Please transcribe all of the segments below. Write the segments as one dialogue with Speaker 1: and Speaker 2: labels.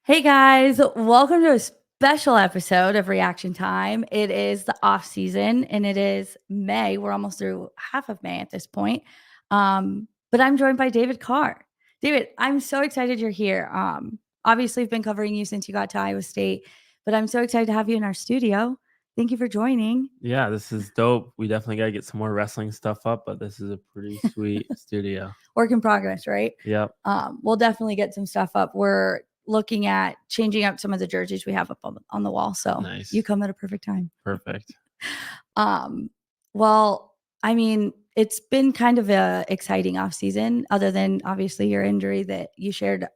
Speaker 1: Hey guys, welcome to a special episode of Reaction Time. It is the off season and it is May. We're almost through half of May at this point. But I'm joined by David Carr. David, I'm so excited you're here. Obviously, I've been covering you since you got to Iowa State, but I'm so excited to have you in our studio. Thank you for joining.
Speaker 2: Yeah, this is dope. We definitely gotta get some more wrestling stuff up, but this is a pretty sweet studio.
Speaker 1: Work in progress, right?
Speaker 2: Yep.
Speaker 1: We'll definitely get some stuff up. We're looking at changing up some of the jerseys we have up on the wall. So you
Speaker 2: Nice.
Speaker 1: come at a perfect time.
Speaker 2: Perfect.
Speaker 1: Um, well, I mean, it's been kind of a exciting off season, other than obviously your injury that you shared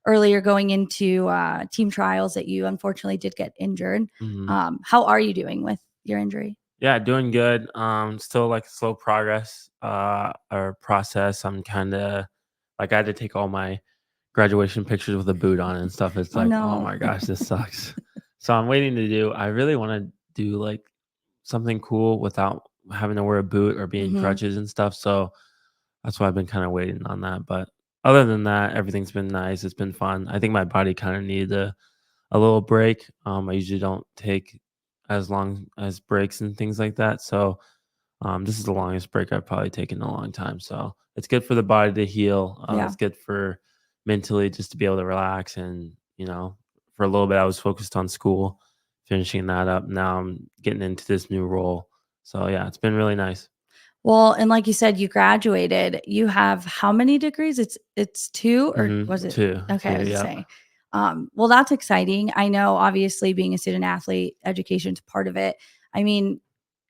Speaker 1: earlier going into team trials that you unfortunately did get injured.
Speaker 2: hmm
Speaker 1: How are you doing with your injury?
Speaker 2: Yeah, doing good. Still like slow progress or process. I'm kind of like I had to take all my graduation pictures with a boot on and stuff. It's
Speaker 1: Oh
Speaker 2: like, oh
Speaker 1: no.
Speaker 2: my gosh, this sucks. So I'm waiting to do. I really want to do like something cool without having to wear a boot or being
Speaker 1: hmm
Speaker 2: crutches and stuff. So that's why I've been kind of waiting on that. But other than that, everything's been nice. It's been fun. I think my body kind of needed a little break. I usually don't take as long as breaks and things like that. So this is the longest break I've probably taken in a long time. So it's good for the body to heal.
Speaker 1: Yeah.
Speaker 2: It's good for mentally just to be able to relax. And, for a little bit, I was focused on school, finishing that up. Now I'm getting into this new role. So yeah, it's been really nice.
Speaker 1: Well, and like you said, you graduated. You have how many degrees? It's two, or was it?
Speaker 2: Two,
Speaker 1: Okay, I
Speaker 2: two,
Speaker 1: was just
Speaker 2: yeah.
Speaker 1: saying. Well, that's exciting. I know obviously being a student athlete, education's part of it. I mean,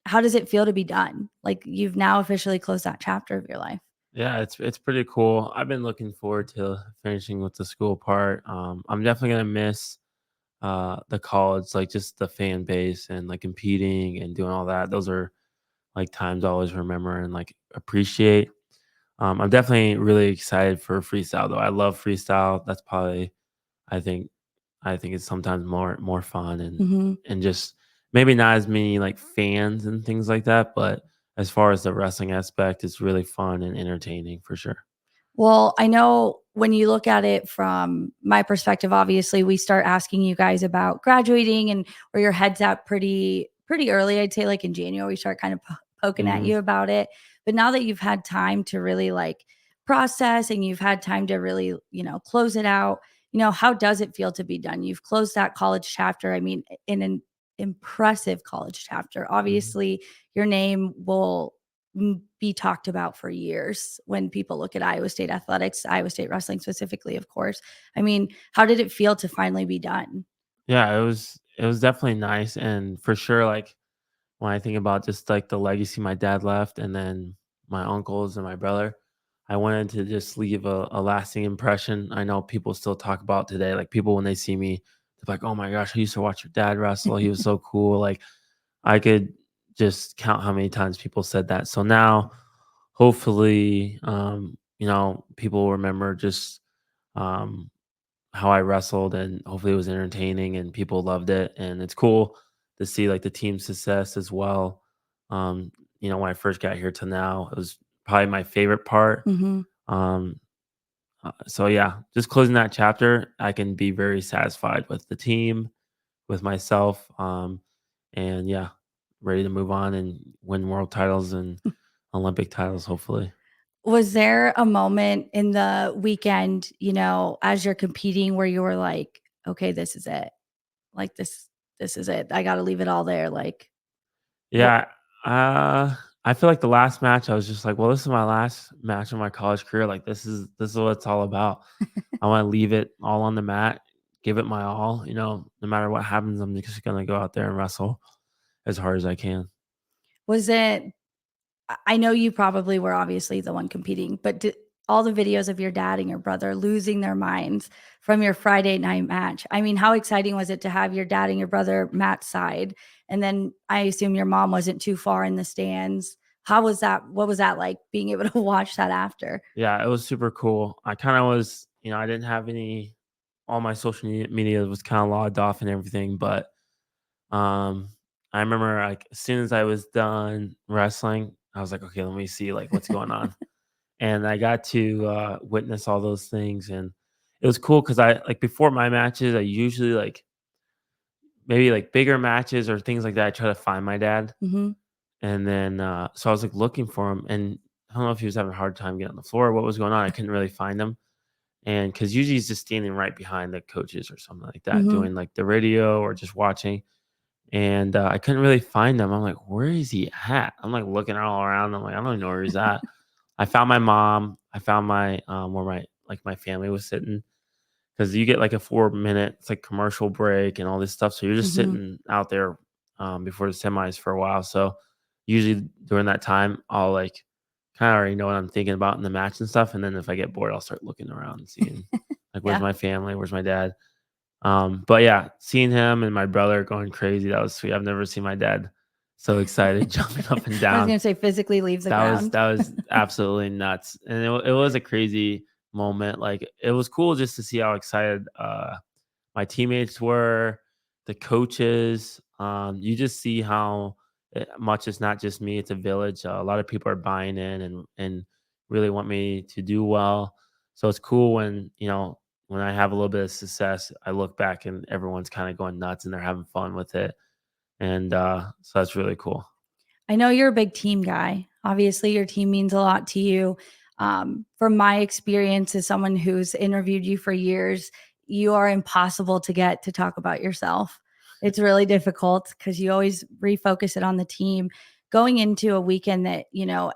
Speaker 1: how does it feel to be done? Like you've now officially closed that chapter of your life.
Speaker 2: Yeah, it's pretty cool. I've been looking forward to finishing with the school part. I'm definitely gonna miss the college, like just the fan base and like competing and doing all that. Those are like times I always remember and like appreciate. I'm definitely really excited for freestyle though. I love freestyle. That's probably I think I think it's sometimes more fun
Speaker 1: hmm
Speaker 2: and just maybe not as many like fans and things like that, but as far as the wrestling aspect, it's really fun and entertaining for sure.
Speaker 1: Well, I know when you look at it from my perspective, obviously we start asking you guys about graduating and where your head's at pretty early. I'd say like in January, we start kind of poking at
Speaker 2: hmm
Speaker 1: you about it. But now that you've had time to really like process and you've had time to really, close it out, how does it feel to be done? You've closed that college chapter. I mean, in an impressive college chapter.
Speaker 2: hmm
Speaker 1: Obviously, your name will be talked about for years when people look at Iowa State athletics, Iowa State wrestling specifically, of course. I mean, how did it feel to finally be done?
Speaker 2: Yeah, it was definitely nice and for sure like when I think about just like the legacy my dad left and then my uncles and my brother, I wanted to just leave a lasting impression. I know people still talk about today, like people when they see me, they're like, "Oh my gosh, I used to watch your dad wrestle. He was so cool." Like I could just count how many times people said that. So now, hopefully, people will remember just um, how I wrestled, and hopefully it was entertaining and people loved it. And it's cool to see like the team success as well. Um, when I first got here to now, it was probably my favorite part.
Speaker 1: hmm
Speaker 2: Um, so yeah, just closing that chapter, I can be very satisfied with the team, with myself, and yeah, ready to move on and win world titles and Olympic titles, hopefully.
Speaker 1: Was there a moment in the weekend, as you're competing where you were like, okay, this is it. Like this is it. I got to leave it all there. Like, what?
Speaker 2: Yeah, uh, I feel like the last match, I was just like, well, this is my last match of my college career. Like, this is what it's all about. I want to leave it all on the mat, give it my all. No matter what happens, I'm just gonna go out there and wrestle as hard as I can.
Speaker 1: Was it I know you probably were obviously the one competing, but did all the videos of your dad and your brother losing their minds from your Friday night match? I mean, how exciting was it to have your dad and your brother Matt's side? And then I assume your mom wasn't too far in the stands. How was that? What was that like being able to watch that after?
Speaker 2: Yeah, it was super cool. I kind of was, I didn't have all my social media was kind of logged off and everything, but um, I remember like as soon as I was done wrestling, I was like, okay, let me see like what's going on, and I got to witness all those things, and it was cool because I like before my matches, I usually like maybe like bigger matches or things like that. I try to find my dad,
Speaker 1: Mhm.
Speaker 2: and then so I was like looking for him, and I don't know if he was having a hard time getting on the floor or what was going on. I couldn't really find him, and because usually he's just standing right behind the coaches or something like that,
Speaker 1: Mhm.
Speaker 2: doing like the radio or just watching. And I couldn't really find him. I'm like, where is he at? I'm like looking all around. I'm like, I don't even know where he's at. I found my mom. I found my where my like my family was sitting because you get like a 4 minute it's like commercial break and all this stuff. So you're just
Speaker 1: Mhm.
Speaker 2: sitting out there before the semis for a while. So usually during that time, I'll like kind of already know what I'm thinking about in the match and stuff. And then if I get bored, I'll start looking around and seeing like where's
Speaker 1: Yeah.
Speaker 2: my family, where's my dad. But yeah, seeing him and my brother going crazy, that was sweet. I've never seen my dad so excited, jumping up and
Speaker 1: I was
Speaker 2: down.
Speaker 1: gonna say physically leave the ground.
Speaker 2: That was absolutely nuts, and it was a crazy moment. Like it was cool just to see how excited my teammates were, the coaches. You just see how much it's not just me; it's a village. A lot of people are buying in and really want me to do well. So it's cool when when I have a little bit of success, I look back and everyone's kind of going nuts and they're having fun with it, and so that's really cool.
Speaker 1: I know you're a big team guy. Obviously, your team means a lot to you. From my experience as someone who's interviewed you for years, you are impossible to get to talk about yourself. It's really difficult because you always refocus it on the team. Going into a weekend that,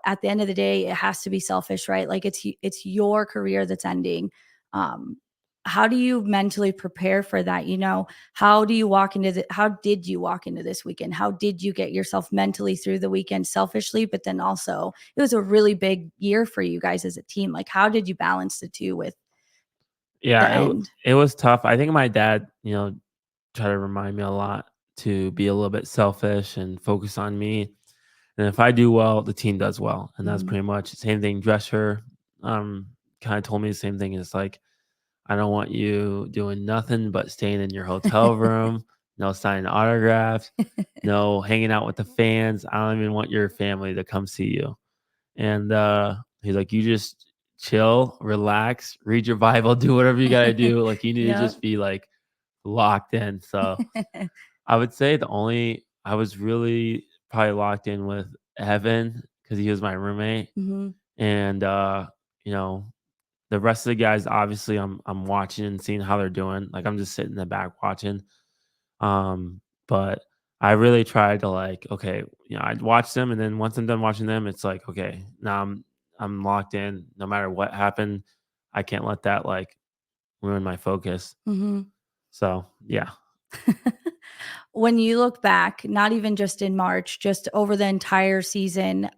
Speaker 1: at the end of the day, it has to be selfish, right? Like it's your career that's ending. Um, how do you mentally prepare for that? How did you walk into this weekend? How did you get yourself mentally through the weekend selfishly, but then also it was a really big year for you guys as a team. Like how did you balance the two with the
Speaker 2: Yeah,
Speaker 1: end?
Speaker 2: it was tough. I think my dad, tried to remind me a lot to be a little bit selfish and focus on me. And if I do well, the team does well. And that's
Speaker 1: Mhm.
Speaker 2: pretty much the same thing. Dresser um kind of told me the same thing. It's like, I don't want you doing nothing but staying in your hotel room, no signing autographs, no hanging out with the fans. I don't even want your family to come see you. And he's like, you just chill, relax, read your Bible, do whatever you gotta do. Like you need to
Speaker 1: Yep.
Speaker 2: just be like locked in. So I would say I was really probably locked in with Evan because he was my roommate.
Speaker 1: Mhm.
Speaker 2: And you know, the rest of the guys, obviously I'm watching and seeing how they're doing. Like I'm just sitting in the back watching. But I really tried to like, okay, I'd watch them, and then once I'm done watching them, it's like, okay, now I'm locked in. No matter what happened, I can't let that like ruin my focus.
Speaker 1: Mhm.
Speaker 2: So yeah.
Speaker 1: When you look back, not even just in March, just over the entire season,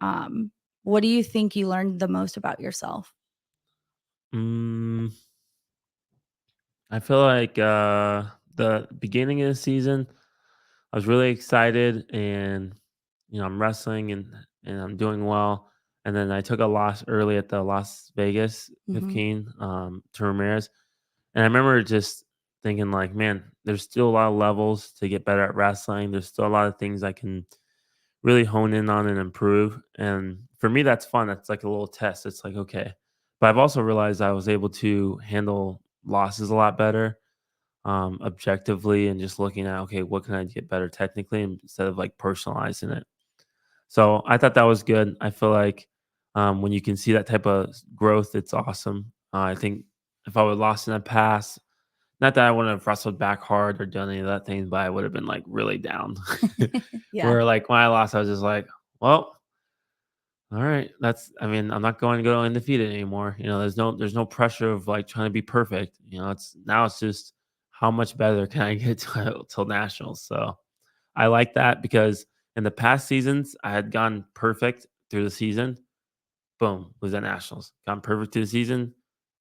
Speaker 1: what do you think you learned the most about yourself?
Speaker 2: Mm, I feel like the beginning of the season, I was really excited, and I'm wrestling and I'm doing well. And then I took a loss early at the Las Vegas
Speaker 1: Mhm.
Speaker 2: 15 to Ramirez. And I remember just thinking like, man, there's still a lot of levels to get better at wrestling. There's still a lot of things I can really hone in on and improve. And for me, that's fun. That's like a little test. It's like, okay. But I've also realized I was able to handle losses a lot better, objectively, and just looking at, okay, what can I get better technically instead of like personalizing it. So I thought that was good. I feel like when you can see that type of growth, it's awesome. I think if I would have lost in the past, not that I wouldn't have wrestled back hard or done any of that thing, but I would have been like really down.
Speaker 1: Yeah.
Speaker 2: Where like when I lost, I was just like, well, all right, I mean, I'm not going to go undefeated anymore. There's no pressure of like trying to be perfect. It's just how much better can I get till nationals. So I like that because in the past seasons, I had gone perfect through the season. Boom, was at nationals. Gone perfect through the season.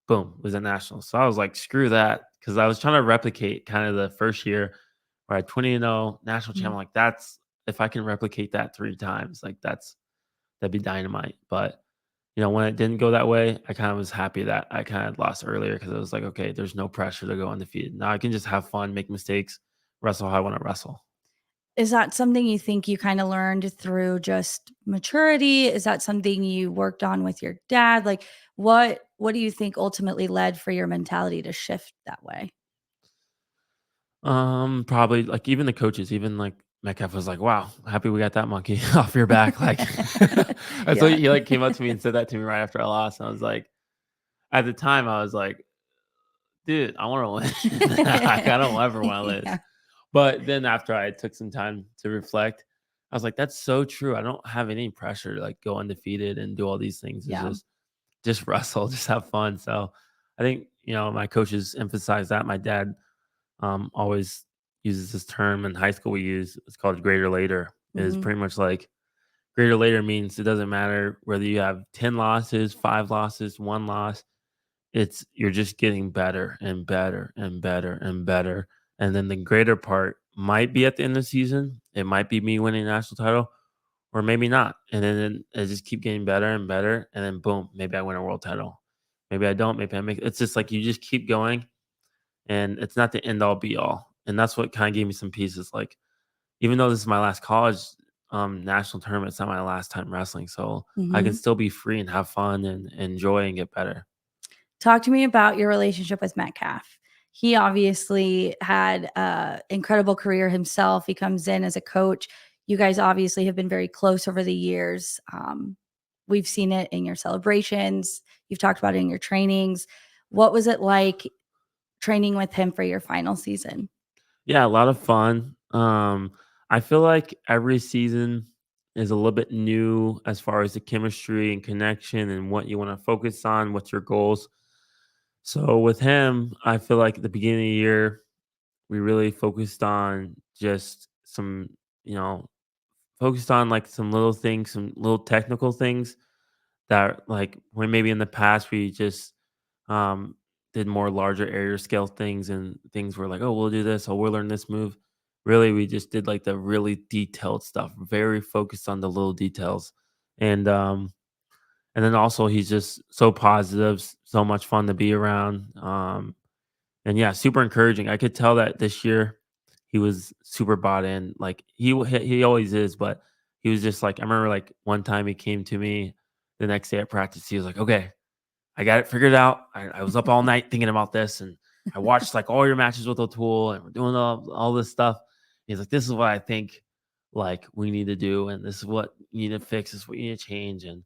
Speaker 2: Boom, was at nationals. So I was like, screw that, because I was trying to replicate kind of the first year where I had 20-0 national champ.
Speaker 1: Mhm.
Speaker 2: I'm like, that's if I can replicate that 3 times, like that'd be dynamite. But when it didn't go that way, I kind of was happy that I kind of lost earlier because it was like, okay, there's no pressure to go undefeated. Now I can just have fun, make mistakes, wrestle how I want to wrestle.
Speaker 1: Is that something you think you kinda learned through just maturity? Is that something you worked on with your dad? Like, what do you think ultimately led for your mentality to shift that way?
Speaker 2: Probably like even the coaches, even like Metcalf was like, "Wow, happy we got that monkey off your back." Like, I thought
Speaker 1: Yeah.
Speaker 2: he like came up to me and said that to me right after I lost. And I was like, at the time, I was like, "Dude, I want to win. Like, I don't ever want to lose."
Speaker 1: Yeah.
Speaker 2: But then after I took some time to reflect, I was like, "That's so true. I don't have any pressure to like go undefeated and do all these things. It's
Speaker 1: Yeah.
Speaker 2: just wrestle, just have fun." So I think my coaches emphasize that. My dad always uses this term in high school we use. It's called greater later. It is
Speaker 1: Mhm.
Speaker 2: pretty much like greater later means it doesn't matter whether you have 10 losses, 5 losses, 1 loss. It's you're just getting better and better and better and better. And then the greater part might be at the end of the season. It might be me winning a national title, or maybe not. And then I just keep getting better and better. And then boom, maybe I win a world title. Maybe I don't. Maybe I make it's just like you just keep going, and it's not the end all be all. And that's what kind of gave me some pieces. Like, even though this is my last college national tournament, it's not my last time wrestling. So I can
Speaker 1: Mhm.
Speaker 2: still be free and have fun and enjoy and get better.
Speaker 1: Talk to me about your relationship with Metcalf. He obviously had an incredible career himself. He comes in as a coach. You guys obviously have been very close over the years. We've seen it in your celebrations. You've talked about it in your trainings. What was it like training with him for your final season?
Speaker 2: Yeah, a lot of fun. I feel like every season is a little bit new as far as the chemistry and connection and what you want to focus on, what's your goals. So with him, I feel like at the beginning of the year, we really focused on just some, you know, focused on like some little things, some little technical things that like when maybe in the past we just um did more larger area scale things and things were like, oh, we'll do this, oh, we'll learn this move. Really, we just did like the really detailed stuff, very focused on the little details. And and then also he's just so positive, so much fun to be around. And yeah, super encouraging. I could tell that this year he was super bought in. Like he always is, but he was just like I remember like one time he came to me the next day at practice. He was like, "Okay, I got it figured out. I was up all night thinking about this, and I watched like all your matches with O'Toole, and we're doing all this stuff." He's like, "This is what I think like we need to do, and this is what you need to fix. This is what you need to change." And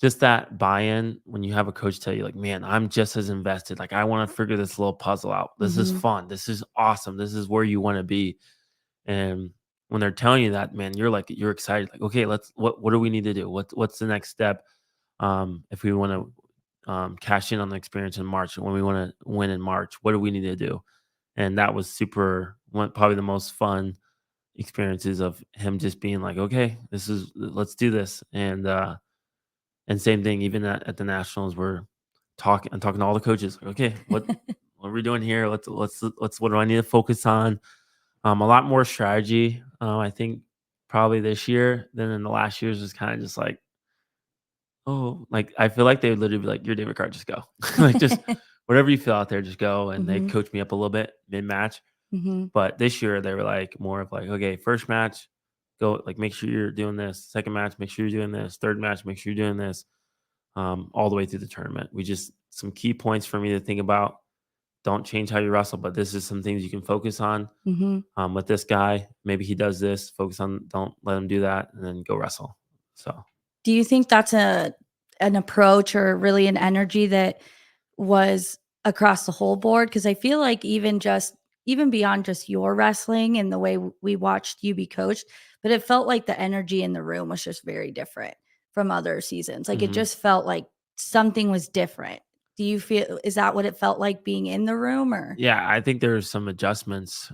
Speaker 2: just that buy-in when you have a coach tell you like, "Man, I'm just as invested. Like, I wanna figure this little puzzle out. This is
Speaker 1: Mhm.
Speaker 2: fun. This is awesome. This is where you wanna be." And when they're telling you that, man, you're excited. Like, "Okay, what do we need to do? What's the next step, if we wanna, cash in on the experience in March, when we wanna win in March? What do we need to do?" And that was super one probably the most fun experiences of him just being like, "Okay, this is let's do this." And same thing, even at the nationals, we're I'm talking to all the coaches. Like, okay, what are we doing here? Let's what do I need to focus on? A lot more strategy. I think probably this year than in the last years was kind of just like, oh, like I feel like they would literally be like, "You're David Carr, just go, like just whatever you feel out there, just go." And they
Speaker 1: Mhm.
Speaker 2: coach me up a little bit mid match.
Speaker 1: Mhm.
Speaker 2: But this year they were like more of like, okay, first match, go like make sure you're doing this. Second match, make sure you're doing this. Third match, make sure you're doing this all the way through the tournament. We just some key points for me to think about. Don't change how you wrestle, but this is some things you can focus on.
Speaker 1: Mhm.
Speaker 2: With this guy, maybe he does this. Focus on, don't let him do that, and then go wrestle. So
Speaker 1: Do you think that's an approach or really an energy that was across the whole board? Because I feel like even beyond just your wrestling and the way we watched you be coached, but it felt like the energy in the room was just very different from other seasons. Like, it
Speaker 2: mhm.
Speaker 1: just felt like something was different. Do you feel is that what it felt like being in the room or?
Speaker 2: Yeah, I think there's some adjustments.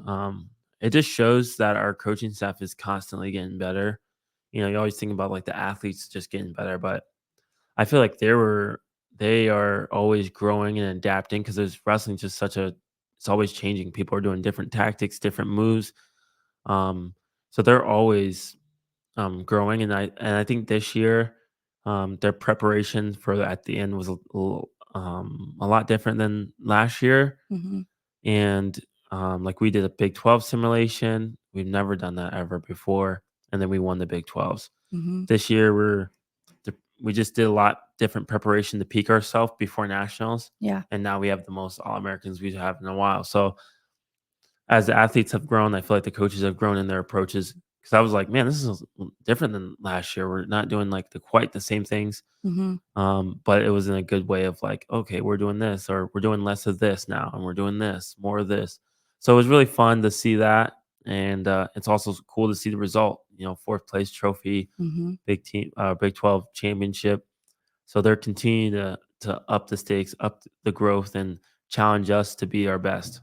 Speaker 2: It just shows that our coaching staff is constantly getting better. You always think about like the athletes just getting better, but I feel like they are always growing and adapting because there's wrestling just such a it's always changing. People are doing different tactics, different moves. Um, so they're always growing, and I think this year, their preparation for at the end was a lot different than last year,
Speaker 1: Mhm.
Speaker 2: and Like we did a Big 12 simulation. We've never done that ever before, and then we won the Big 12s.
Speaker 1: Mhm.
Speaker 2: This year we just did a lot different preparation to peak ourselves before nationals,
Speaker 1: Yeah.
Speaker 2: and now we have the most All Americans we've had in a while. So as the athletes have grown, I feel like the coaches have grown in their approaches. Because I was like, man, this is different than last year. We're not doing like quite the same things,
Speaker 1: Mhm.
Speaker 2: but it was in a good way of like, okay, we're doing this, or we're doing less of this now, and we're doing this, more of this. So it was really fun to see that, and it's also cool to see the result. Fourth place trophy,
Speaker 1: Mhm.
Speaker 2: Big 12 championship. So they're continuing to up the stakes, up the growth, and challenge us to be our best.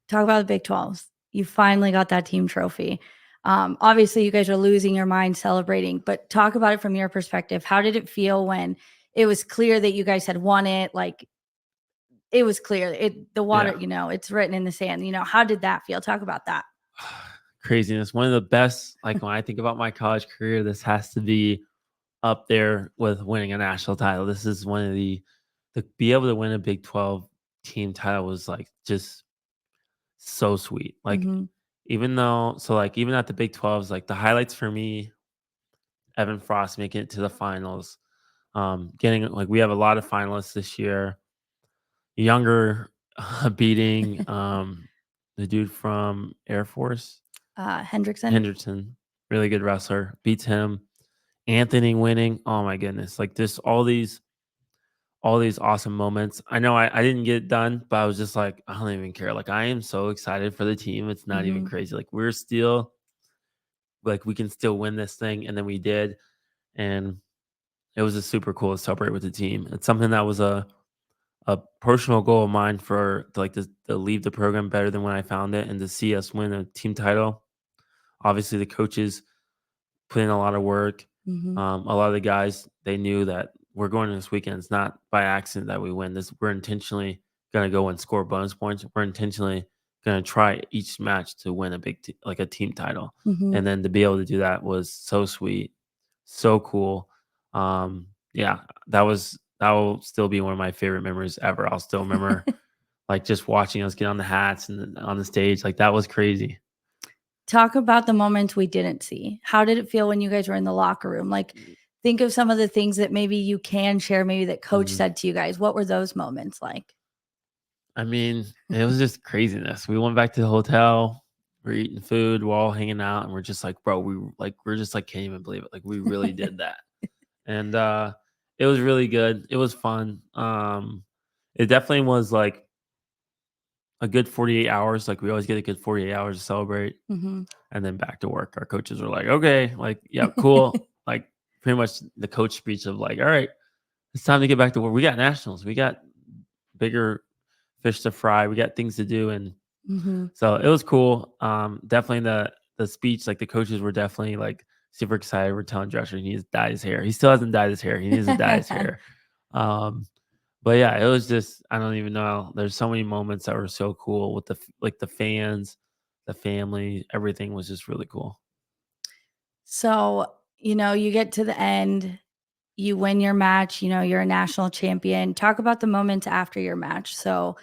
Speaker 1: Talk about the Big 12s. You finally got that team trophy. Obviously, you guys are losing your mind celebrating, but talk about it from your perspective. How did it feel when it was clear that you guys had won it? Like it was clear. The water,
Speaker 2: Yeah.
Speaker 1: it's written in the sand. How did that feel? Talk about that.
Speaker 2: Craziness. One of the best, like when I think about my college career, this has to be up there with winning a national title. This is one of to be able to win a Big 12 team title was like just so sweet. Like
Speaker 1: Mhm.
Speaker 2: even at the Big 12s, like the highlights for me, Evan Frost making it to the finals. Getting like we have a lot of finalists this year. Younger beating the dude from Air Force,
Speaker 1: Hendrickson.
Speaker 2: Henderson, really good wrestler, beats him. Anthony winning. Oh my goodness. Like this all these awesome moments. I know I didn't get it done, but I was just like, I don't even care. Like I am so excited for the team. It's not even
Speaker 1: Mhm.
Speaker 2: crazy. Like we're still like we can still win this thing. And then we did. And it was just super cool to celebrate with the team. It's something that was a personal goal of mine for like to leave the program better than when I found it and to see us win a team title. Obviously the coaches put in a lot of work.
Speaker 1: Mhm.
Speaker 2: A lot of the guys, they knew that we're going to this weekend. It's not by accident that we win this. We're intentionally going to go and score bonus points. We're intentionally going to try each match to win like a team title.
Speaker 1: Mhm.
Speaker 2: And then to be able to do that was so sweet, so cool. Yeah, that will still be one of my favorite memories ever. I'll still remember like just watching us get on the hats and on the stage. Like that was crazy.
Speaker 1: Talk about the moments we didn't see. How did it feel when you guys were in the locker room? Like, think of some of the things that maybe you can share, maybe that coach
Speaker 2: Mhm.
Speaker 1: said to you guys. What were those moments like?
Speaker 2: I mean, it was just craziness. We went back to the hotel, we're eating food, we're all hanging out, and we're just like, bro, we're just like can't even believe it. Like we really did that. And it was really good. It was fun. It definitely was like a good 48 hours. Like we always get a good 48 hours to celebrate
Speaker 1: Mhm.
Speaker 2: and then back to work. Our coaches were like, okay, like, yeah, cool. Like pretty much the coach speech of like, all right, it's time to get back to work. We got nationals. We got bigger fish to fry. We got things to do. And
Speaker 1: Mhm.
Speaker 2: so it was cool. Definitely the speech, like the coaches were definitely like super excited. We're telling Joshua he needs to dye his hair. He still hasn't dyed his hair. He needs to dye his hair. Um, but yeah, it was just I don't even know. There's so many moments that were so cool with like the fans, the family, everything was just really cool.
Speaker 1: So, you get to the end, you win your match, you're a national champion. Talk about the moments after your match. So,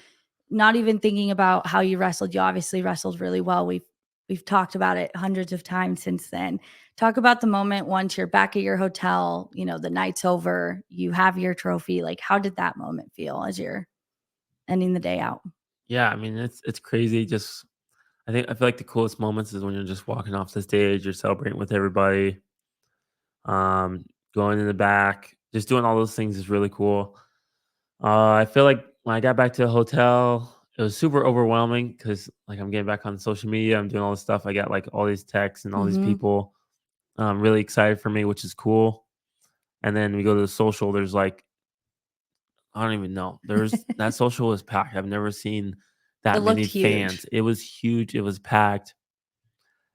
Speaker 1: not even thinking about how you wrestled. You obviously wrestled really well. We've talked about it hundreds of times since then. Talk about the moment once you're back at your hotel, the night's over, you have your trophy. Like, how did that moment feel as you're ending the day out?
Speaker 2: Yeah, I mean it's crazy. Just I feel like the coolest moments is when you're just walking off the stage, you're celebrating with everybody, um, going in the back, just doing all those things is really cool. I feel like when I got back to the hotel, it was super overwhelming because like I'm getting back on social media, I'm doing all this stuff. I got like all these texts and all these
Speaker 1: Mhm.
Speaker 2: people really excited for me, which is cool. And then we go to the social. There's like I don't even know. There's that social was packed. I've never seen
Speaker 1: It
Speaker 2: that
Speaker 1: looked
Speaker 2: many
Speaker 1: huge.
Speaker 2: fans. It was huge. It was packed,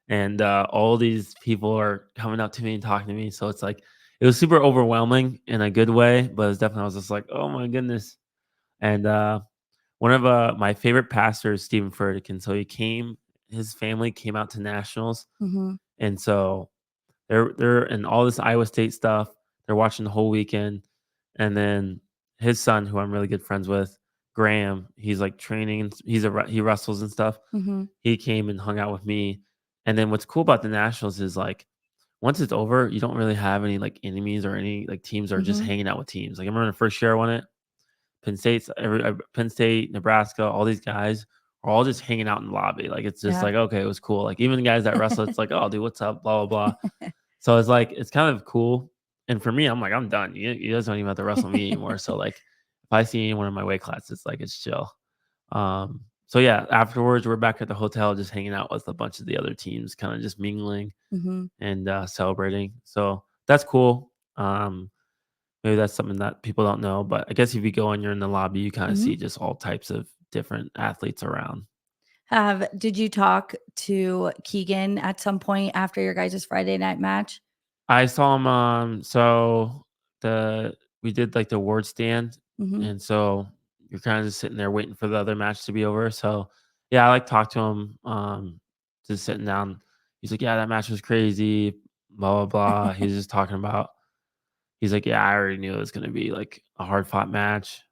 Speaker 2: and all these people are coming up to me and talking to me. So it's like it was super overwhelming in a good way, but it's definitely I was just like, oh my goodness. And one of my favorite pastors, Stephen Furtick, so his family came out to nationals,
Speaker 1: Mhm.
Speaker 2: and so they're in all this Iowa State stuff. They're watching the whole weekend, and then his son, who I'm really good friends with, Graham, he's like training and he wrestles and stuff.
Speaker 1: Mhm.
Speaker 2: He came and hung out with me. And then what's cool about the nationals is like once it's over, you don't really have any like enemies or any like teams are just
Speaker 1: Mhm.
Speaker 2: hanging out with teams. Like I remember the first year I won it, Penn State, Nebraska, all these guys are all just hanging out in the lobby. Like it's just
Speaker 1: Yeah.
Speaker 2: like okay, it was cool. Like even the guys that wrestle, it's like oh dude, what's up, blah blah blah. So it's like it's kind of cool. And for me, I'm like I'm done. You guys don't even have to wrestle me anymore. So like if I see anyone in my weight class, it's like it's chill. So yeah, afterwards we're back at the hotel just hanging out with a bunch of the other teams, kind of just mingling
Speaker 1: Mhm.
Speaker 2: and celebrating. So that's cool. Maybe that's something that people don't know, but I guess if you go and you're in the lobby, you kind of
Speaker 1: Mhm.
Speaker 2: see just all types of different athletes around.
Speaker 1: Did you talk to Keegan at some point after your guys' Friday night match?
Speaker 2: I saw him. The we did like the award stand,
Speaker 1: Mhm.
Speaker 2: and so you're kind of just sitting there waiting for the other match to be over. So yeah, I like talked to him. Just sitting down. He's like, "Yeah, that match was crazy." Blah blah blah. He was just talking about. He's like, "Yeah, I already knew it was gonna be like a hard fought match."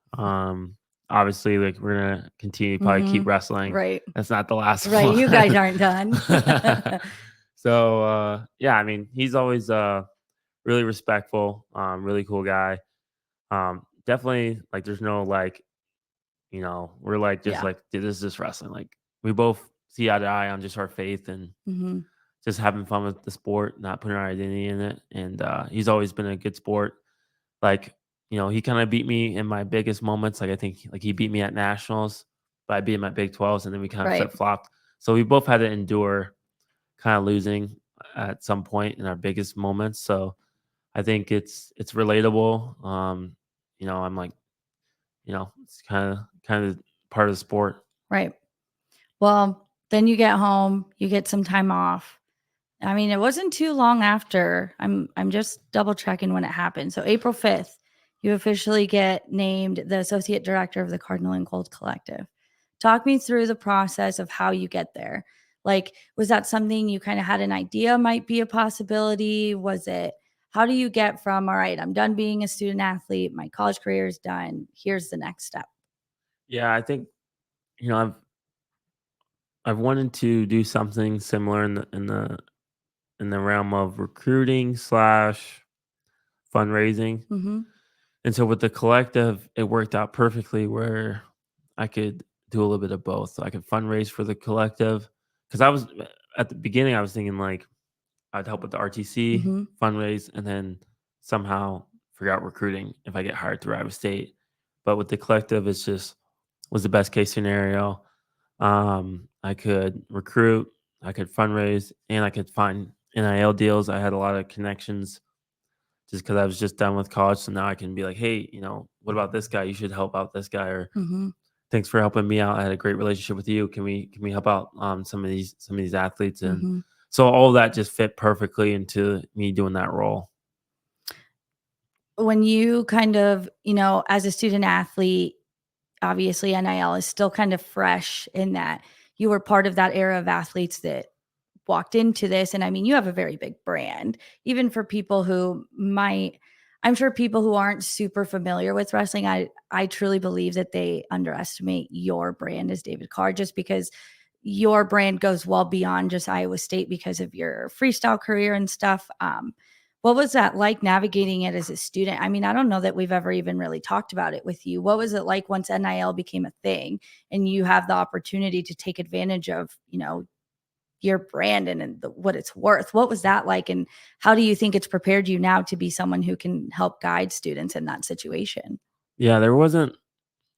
Speaker 2: Obviously, like we're gonna continue probably keep
Speaker 1: Mhm.
Speaker 2: wrestling.
Speaker 1: Right.
Speaker 2: That's not the last
Speaker 1: Right, you
Speaker 2: one.
Speaker 1: guys aren't done.
Speaker 2: So yeah, I mean, he's always really respectful, really cool guy. Definitely like there's no like, we're like just
Speaker 1: Yeah.
Speaker 2: like "Dude, this is just wrestling. Like we both see eye to eye on just our faith and
Speaker 1: Mhm.
Speaker 2: just having fun with the sport, not putting our identity in it. And he's always been a good sport. Like, he kind of beat me in my biggest moments. Like I think like he beat me at nationals, but I beat him at Big 12s and then we kind of
Speaker 1: Right.
Speaker 2: flip flopped. So we both had to endure kind of losing at some point in our biggest moments. So I think it's relatable. I'm like, it's kind of part of the sport.
Speaker 1: Right. Well, then you get home, you get some time off. I mean, it wasn't too long after. I'm just double checking when it happened. So April 5th, you officially get named the associate director of the Cardinal and Gold Collective. Talk me through the process of how you get there. Like, was that something you kind of had an idea might be a possibility? Was it how do you get from all right, I'm done being a student athlete, my college career is done. Here's the next step.
Speaker 2: Yeah, I think you know I've wanted to do something similar in the realm of recruiting slash fundraising.
Speaker 1: Mm-hmm.
Speaker 2: And so with the collective, it worked out perfectly where I could do a little bit of both. So I could fundraise for the collective because I was at the beginning, I was thinking like I'd help with the RTC
Speaker 1: Mm-hmm.
Speaker 2: fundraise and then somehow figure out recruiting if I get hired through Iowa State. But with the collective, it's just was the best case scenario. I could recruit, I could fundraise, and I could find NIL deals. I had a lot of connections just because I was just done with college. So now I can be like, hey, what about this guy? You should help out this guy, or
Speaker 1: Mm-hmm.
Speaker 2: thanks for helping me out. I had a great relationship with you. Can we help out some of these athletes? And
Speaker 1: Mm-hmm.
Speaker 2: so all of that just fit perfectly into me doing that role.
Speaker 1: When you kind of, as a student athlete, obviously NIL is still kind of fresh in that you were part of that era of athletes that walked into this. And I mean, you have a very big brand, even for people who might, I'm sure people who aren't super familiar with wrestling, I truly believe that they underestimate your brand as David Carr just because your brand goes well beyond just Iowa State because of your freestyle career and stuff. What was that like navigating it as a student? I mean, I don't know that we've ever even really talked about it with you. What was it like once NIL became a thing and you have the opportunity to take advantage of, your brand and what it's worth? What was that like? And how do you think it's prepared you now to be someone who can help guide students in that situation?
Speaker 2: Yeah, there wasn't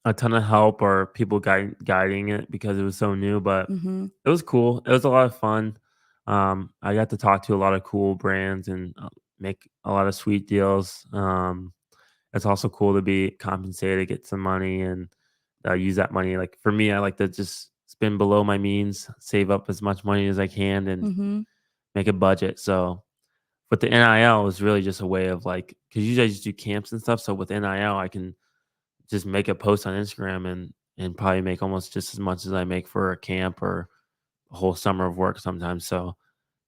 Speaker 2: a ton of help or people guiding it because it was so new, but
Speaker 1: Mm-hmm.
Speaker 2: it was cool. It was a lot of fun. I got to talk to a lot of cool brands and make a lot of sweet deals. It's also cool to be compensated, get some money, and use that money. Like for me, I like to just spend below my means, save up as much money as I can, and
Speaker 1: Mm-hmm.
Speaker 2: make a budget. So, but the NIL is really just a way of like, because usually I just do camps and stuff. So with NIL, I can just make a post on Instagram and probably make almost just as much as I make for a camp or a whole summer of work sometimes. So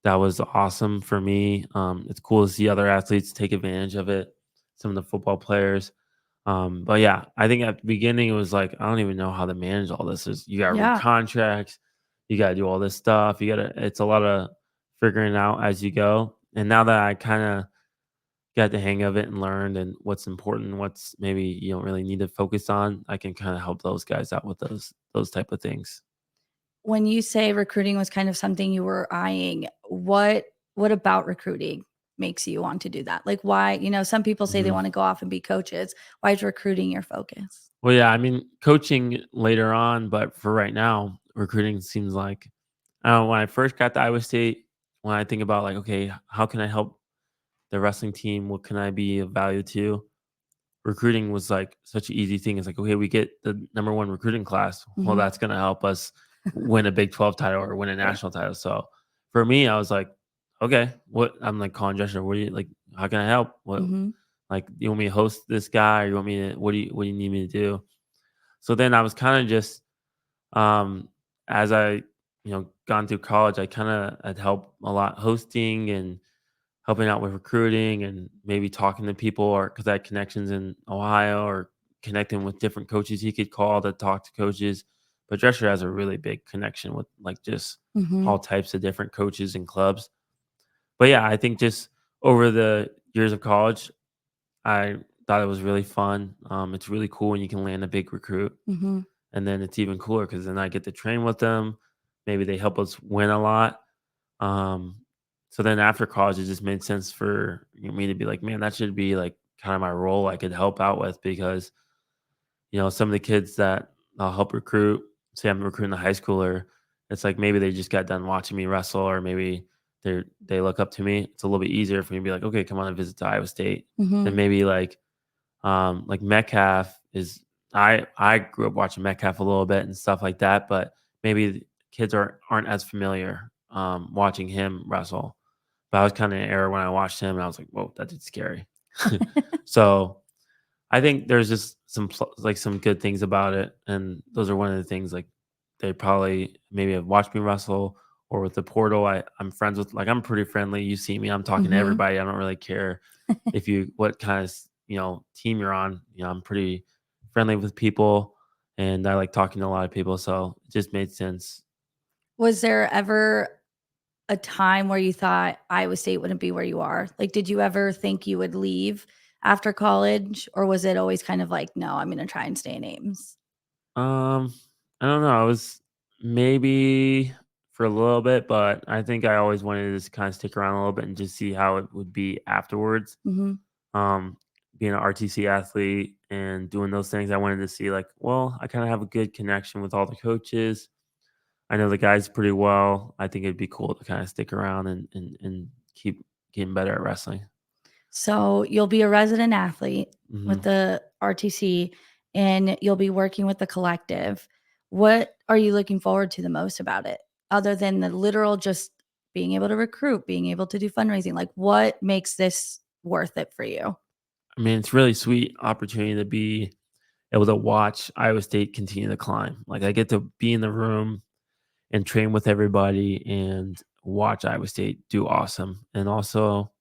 Speaker 2: that was awesome for me. It's cool to see other athletes take advantage of it. Some of the football players. But yeah, I think at the beginning it was like, I don't even know how to manage all this. Is you gotta read
Speaker 1: Yeah.
Speaker 2: contracts, you gotta do all this stuff. It's a lot of figuring out as you go. And now that I kind of got the hang of it and learned and what's important, what's maybe you don't really need to focus on, I can kind of help those guys out with those type of things.
Speaker 1: When you say recruiting was kind of something you were eyeing, what about recruiting makes you want to do that? Like why, some people say they
Speaker 2: Mhm.
Speaker 1: want to go off and be coaches. Why is recruiting your focus?
Speaker 2: Well, yeah, I mean, coaching later on, but for right now, recruiting seems like when I first got to Iowa State, when I think about like, okay, how can I help the wrestling team? What can I be of value to? Recruiting was like such an easy thing. It's like, okay, we get the number one recruiting class. Well,
Speaker 1: Mhm.
Speaker 2: that's going to help us win a Big 12 title or win a
Speaker 1: Yeah.
Speaker 2: national title. So for me, I was like, okay, what I'm like calling Joshua, what do you like? How can I help? What,
Speaker 1: Mhm.
Speaker 2: like, you want me to host this guy or you want me to, what do you need me to do? So then I was kind of just, um, as I, gone through college, I kind of had helped a lot hosting and helping out with recruiting and maybe talking to people or because I had connections in Ohio or connecting with different coaches he could call to talk to coaches. But Drescher has a really big connection with like just
Speaker 1: Mhm.
Speaker 2: all types of different coaches and clubs. But yeah, I think just over the years of college, I thought it was really fun. It's really cool when you can land a big recruit.
Speaker 1: Mhm.
Speaker 2: And then it's even cooler because then I get to train with them. Maybe they help us win a lot. Um, so then after college, it just made sense for me to be like, man, that should be like kind of my role I could help out with because, some of the kids that I'll help recruit, say I'm recruiting a high schooler, it's like maybe they just got done watching me wrestle or maybe they look up to me. It's a little bit easier for me to be like, okay, come on and visit to Iowa State. Then
Speaker 1: Mhm.
Speaker 2: maybe like Metcalf is I grew up watching Metcalf a little bit and stuff like that, but maybe the kids aren't as familiar watching him wrestle. But I was kind of in an era when I watched him and I was like, whoa, that dude's scary. So I think there's just like some good things about it, and those are one of the things like they probably maybe have watched me wrestle or with the portal. I'm friends with like I'm pretty friendly. You see me, I'm talking to
Speaker 1: Mhm.
Speaker 2: everybody. I don't really care if you what kind of team you're on. I'm pretty friendly with people, and I like talking to a lot of people. So it just made sense.
Speaker 1: Was there ever a time where you thought Iowa State wouldn't be where you are? Like, did you ever think you would leave after college, or was it always kind of like, "No, I'm gonna try and stay in Ames?"
Speaker 2: Um, I don't know. I was maybe for a little bit, but I think I always wanted to just kind of stick around a little bit and just see how it would be afterwards.
Speaker 1: Mhm.
Speaker 2: Um, Being an RTC athlete and doing those things, I wanted to see like, well, I kind of have a good connection with all the coaches. I know the guys pretty well. I think it'd be cool to kind of stick around and keep getting better at wrestling.
Speaker 1: So, you'll be a resident athlete
Speaker 2: Hmm.
Speaker 1: with the RTC, and you'll be working with the collective. What are you looking forward to the most about it? Other than the literal just being able to recruit, being able to do fundraising, like, what makes this worth it for you?
Speaker 2: I mean, it's really sweet opportunity to be able to watch Iowa State continue to climb. Like I get to be in the room and train with everybody and watch Iowa State do awesome. And also,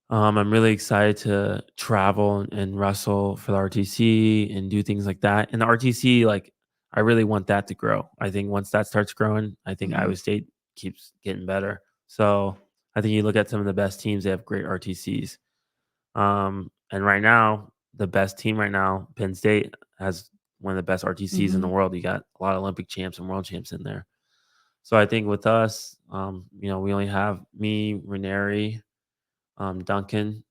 Speaker 2: I'm really excited to travel and wrestle for the RTC and do things like that. And the RTC, like, I really want that to grow. I think once that starts growing, I think
Speaker 1: Mhm.
Speaker 2: Iowa State keeps getting better. So I think you look at some of the best teams, they have great RTCs. And right now, the best team right now, Penn State, has one of the best RTCs in the
Speaker 1: Mhm.
Speaker 2: world. You got a lot of Olympic champs and world champs in there. So I think with us, we only have me, Ranieri, Duncan,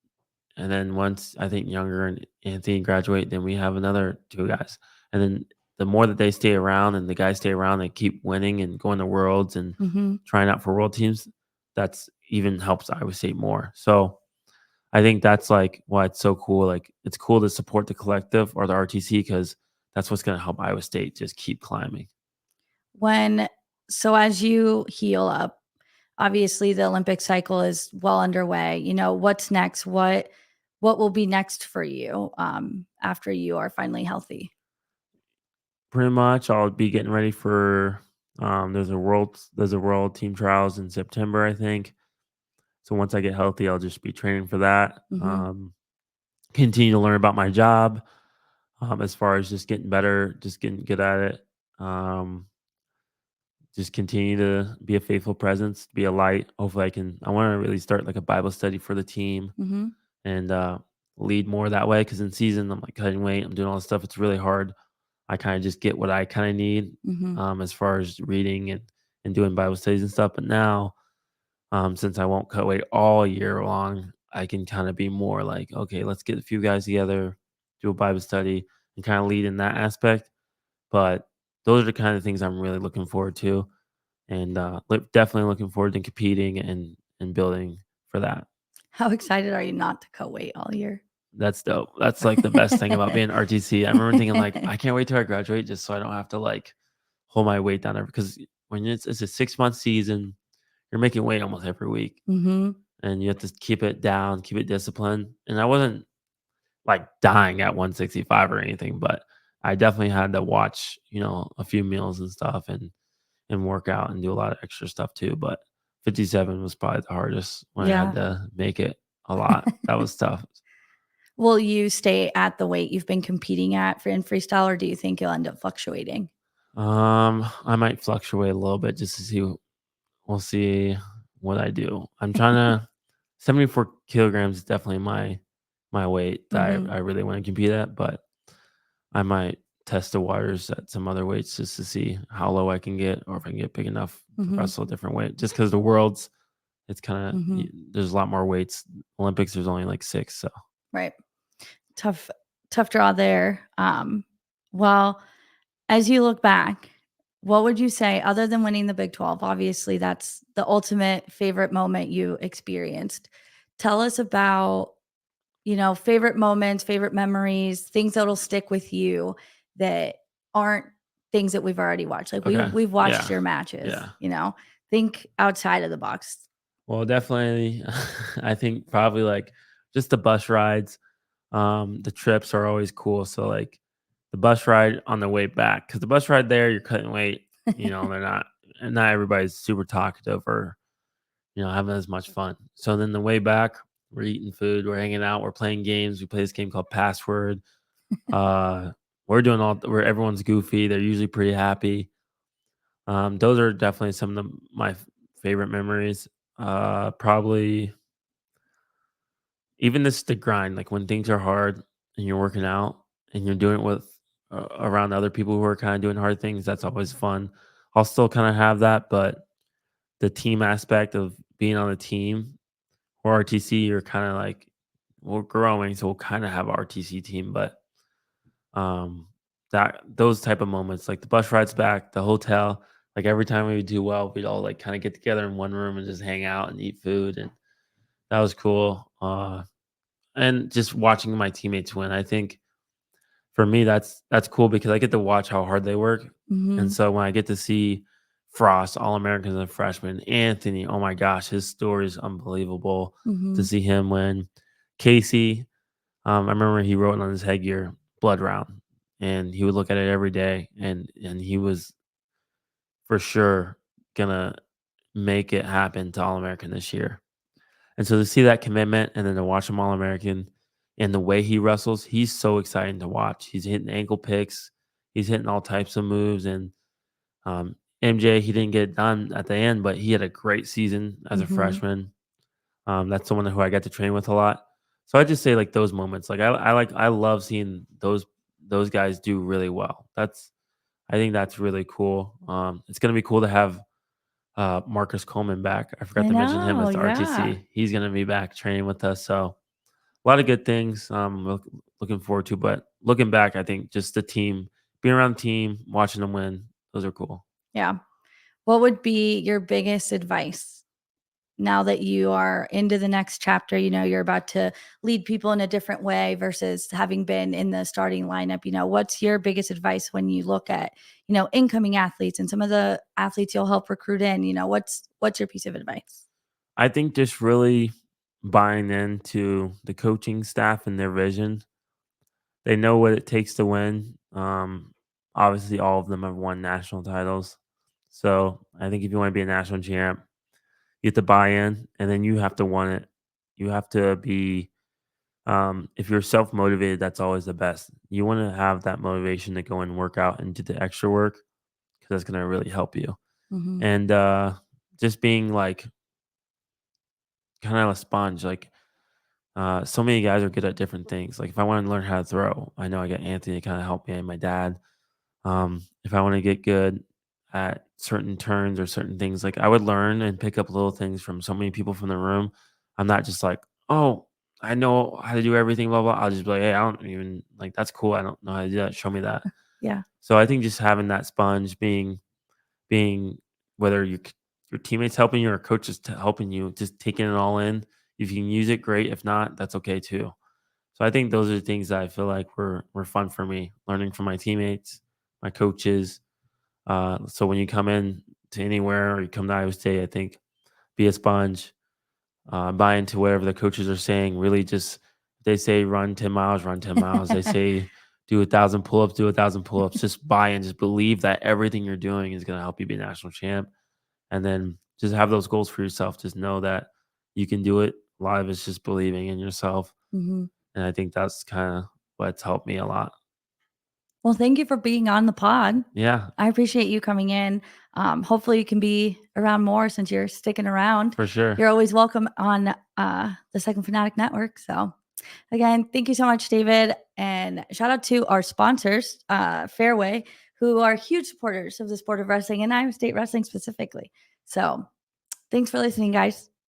Speaker 2: and then once I think Younger and Anthony graduate, then we have another two guys. And then the more that they stay around and the guys stay around and keep winning and going to worlds and
Speaker 1: Mhm.
Speaker 2: trying out for world teams, that's even helps Iowa State more. So I think that's like why it's so cool. Like it's cool to support the collective or the RTC because that's what's going to help Iowa State just keep climbing.
Speaker 1: When so as you heal up, obviously the Olympic cycle is well underway. What's next? What will be next for you after you are finally healthy?
Speaker 2: Pretty much, I'll be getting ready for. There's a world team trials in September, I think. So once I get healthy, I'll just be training for that.
Speaker 1: Mhm.
Speaker 2: continue to learn about my job, as far as just getting better, just getting good at it. Um, just continue to be a faithful presence, be a light. Hopefully, I want to really start like a Bible study for the team
Speaker 1: Mhm.
Speaker 2: and lead more that way. Because in season, I'm like cutting weight, I'm doing all this stuff. It's really hard. I kind of just get what I kind of need,
Speaker 1: Mhm.
Speaker 2: as far as reading and doing Bible studies and stuff. But now, since I won't cut weight all year long, I can kind of be more like, okay, let's get a few guys together, do a Bible study, and kind of lead in that aspect. But those are the kind of things I'm really looking forward to, and definitely looking forward to competing and building for that.
Speaker 1: How excited are you not to cut weight all year?
Speaker 2: That's dope. That's like the best thing about being RTC. I remember thinking like, I can't wait till I graduate just so I don't have to like hold my weight down because when it's a 6 month season, you're making weight almost every week,
Speaker 1: Mhm.
Speaker 2: and you have to keep it down, keep it disciplined. And I wasn't like dying at 165 or anything, but I definitely had to watch, a few meals and stuff and work out and do a lot of extra stuff too. But 57 was probably the hardest when I had
Speaker 1: Yeah.
Speaker 2: to make it a lot. That was tough.
Speaker 1: Will you stay at the weight you've been competing at for in freestyle, or do you think you'll end up fluctuating?
Speaker 2: I might fluctuate a little bit just to see. We'll see what I do. I'm trying to 74 kilograms is definitely my weight that
Speaker 1: Mhm.
Speaker 2: I really want to compete at, but I might test the waters at some other weights just to see how low I can get or if I can get big enough to
Speaker 1: Mhm.
Speaker 2: wrestle a different weight. Just because the world's, it's kind of,
Speaker 1: Mhm.
Speaker 2: there's a lot more weights. Olympics, there's only like six. So
Speaker 1: Right. Tough tough draw there. Well, as you look back, what would you say other than winning the Big 12? Obviously, that's the ultimate favorite moment you experienced. Tell us about, favorite moments, favorite memories, things that'll stick with you that aren't things that we've already watched. Like
Speaker 2: okay,
Speaker 1: we've watched
Speaker 2: yeah,
Speaker 1: your matches,
Speaker 2: yeah.
Speaker 1: Think outside of the box.
Speaker 2: Well, definitely, I think probably like just the bus rides. The trips are always cool. So like the bus ride on the way back, because the bus ride there, you're cutting weight. They're not, and not everybody's super talkative or having as much fun. So then the way back, we're eating food, we're hanging out, we're playing games. We play this game called Password. Uh, we're doing all where everyone's goofy. They're usually pretty happy. Those are definitely some of my favorite memories. Probably even this the grind, like when things are hard and you're working out and you're doing it with around other people who are kind of doing hard things, that's always fun. I'll still kind of have that, but the team aspect of being on a team or RTC, you're kind of like we're growing, so we'll kind of have RTC team, but um, that those type of moments, like the bus rides back, the hotel, like every time we would do well, we'd all like kind of get together in one room and just hang out and eat food, and that was cool. And just watching my teammates win, I think for me that's cool because I get to watch how hard they work, and
Speaker 1: Mhm.
Speaker 2: so when I get to see Frost, All Americans and freshman, Anthony, oh my gosh, his story is unbelievable to
Speaker 1: Mhm.
Speaker 2: see him win. Casey, I remember he wrote on his headgear blood round, and he would look at it every day, and he was for sure gonna make it happen to All American this year. And so to see that commitment and then to watch him All American and the way he wrestles, he's so exciting to watch. He's hitting ankle picks, he's hitting all types of moves. And MJ, he didn't get it done at the end, but he had a great season as a
Speaker 1: Mhm.
Speaker 2: freshman. That's someone who I got to train with a lot. So I just say like those moments. Like I love seeing those guys do really well. I think that's really cool. It's gonna be cool to have Marcus Coleman back. I forgot
Speaker 1: I
Speaker 2: to mention him
Speaker 1: know,
Speaker 2: as the
Speaker 1: yeah.
Speaker 2: RTC. He's gonna be back training with us. So a lot of good things. Looking forward to. But looking back, I think just the team, being around the team, watching them win, those are cool.
Speaker 1: Yeah. What would be your biggest advice now that you are into the next chapter? You're about to lead people in a different way versus having been in the starting lineup. What's your biggest advice when you look at, incoming athletes and some of the athletes you'll help recruit in? What's your piece of advice?
Speaker 2: I think just really buying into the coaching staff and their vision. They know what it takes to win. Obviously, all of them have won national titles. So I think if you want to be a national champ, you have to buy in, and then you have to want it. You have to be if you're self motivated, that's always the best. You want to have that motivation to go and work out and do the extra work because that's going to really help you.
Speaker 1: Mhm.
Speaker 2: And just being like kind of a sponge, like so many guys are good at different things. Like if I want to learn how to throw, I know I got Anthony to kind of help me and my dad. If I want to get good at certain turns or certain things, like I would learn and pick up little things from so many people from the room. I'm not just like, oh, I know how to do everything, blah blah. I'll just be like, hey, I don't even like that's cool. I don't know how to do that. Show me that.
Speaker 1: Yeah.
Speaker 2: So I think just having that sponge, being whether your teammates helping you or coaches helping you, just taking it all in. If you can use it, great. If not, that's okay too. So I think those are the things that I feel like were fun for me, learning from my teammates, my coaches. So when you come in to anywhere or you come to Iowa State, I think be a sponge, buy into whatever the coaches are saying. Really, just they say run 10 miles, run 10 miles. They say do 1,000 pull-ups, do 1,000 pull-ups. Just buy and just believe that everything you're doing is going to help you be a national champ, and then just have those goals for yourself. Just know that you can do it. A lot of it's just believing in yourself,
Speaker 1: Mhm.
Speaker 2: and I think that's kind of what's helped me a lot.
Speaker 1: Well, thank you for being on the pod.
Speaker 2: Yeah,
Speaker 1: I appreciate you coming in. Hopefully, you can be around more since you're sticking around.
Speaker 2: for sure.
Speaker 1: You're always welcome on the Second Fanatic Network. So, again, thank you so much, David. And shout out to our sponsors, Fareway, who are huge supporters of the sport of wrestling and Iowa State wrestling specifically. So, thanks for listening, guys.